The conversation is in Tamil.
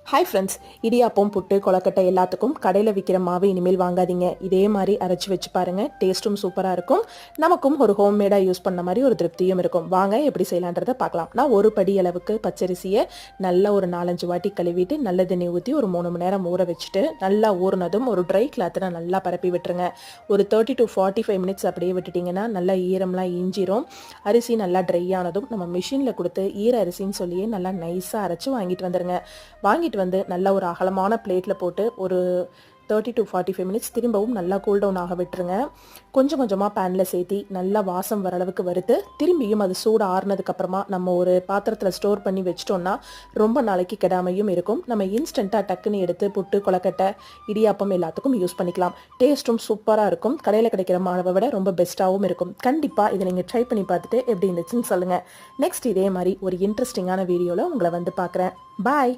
ஹாய் ஃப்ரெண்ட்ஸ், இடியாப்பம் புட்டு கொழக்கட்டை எல்லாத்துக்கும் கடையில் விற்கிற மாவு இனிமேல் வாங்காதீங்க. இதே மாதிரி அரைச்சி வச்சு பாருங்கள். டேஸ்ட்டும் சூப்பராக இருக்கும். நமக்கும் ஒரு ஹோம்மேடாக யூஸ் பண்ண மாதிரி ஒரு திருப்தியும் இருக்கும். வாங்க எப்படி செய்யலான்றதை பார்க்கலாம். நான் ஒரு படி அளவுக்கு பச்சரிசியை நல்லா ஒரு 4-5 வாட்டி கழுவிட்டு நல்ல தண்ணி ஊற்றி ஒரு 3 மணி நேரம் ஊற வச்சுட்டு நல்லா ஊறினதும் ஒரு ட்ரை கிளாத்தில் நல்லா பரப்பி விட்டுருங்க. ஒரு 30 to 45 மினிட்ஸ் அப்படியே விட்டுட்டிங்கன்னா நல்லா ஈரம்லாம் இஞ்சிரும். அரிசி நல்லா ட்ரை ஆனதும் நம்ம மிஷினில் கொடுத்து ஈர அரிசின்னு சொல்லியே நல்லா நைஸாக அரைச்சி வாங்கிட்டு வந்துடுங்க. வாங்கிட்டு வந்து நல்ல ஒரு அகலமான பிளேட்டில் போட்டு ஒரு 30 to 45 மினிட்ஸ் திரும்பவும் நல்லா கூல் டவுன் ஆக விட்டுருங்க. கொஞ்சம் கொஞ்சமாக பேனில் சேர்த்தி நல்லா வாசம் வர அளவுக்கு வறுத்து திரும்பியும் அது சூடு ஆறுனதுக்கப்புறமா நம்ம ஒரு பாத்திரத்தில் ஸ்டோர் பண்ணி வச்சிட்டோம்னா ரொம்ப நாளைக்கு கெடாமையும் இருக்கும். நம்ம இன்ஸ்டண்ட்டாக டக்குன்னு எடுத்து புட்டு கொழக்கட்டை இடியாப்பம் எல்லாத்துக்கும் யூஸ் பண்ணிக்கலாம். டேஸ்ட்டும் சூப்பராக இருக்கும். கடையில் கிடைக்கிற மாவை விட ரொம்ப பெஸ்ட்டாகவும் இருக்கும். கண்டிப்பாக இதை நீங்கள் ட்ரை பண்ணி பார்த்துட்டு எப்படி இருந்துச்சுன்னு சொல்லுங்கள். நெக்ஸ்ட் இதே மாதிரி ஒரு இன்ட்ரெஸ்டிங்கான வீடியோவில் உங்களை வந்து பார்க்குறேன். பாய்.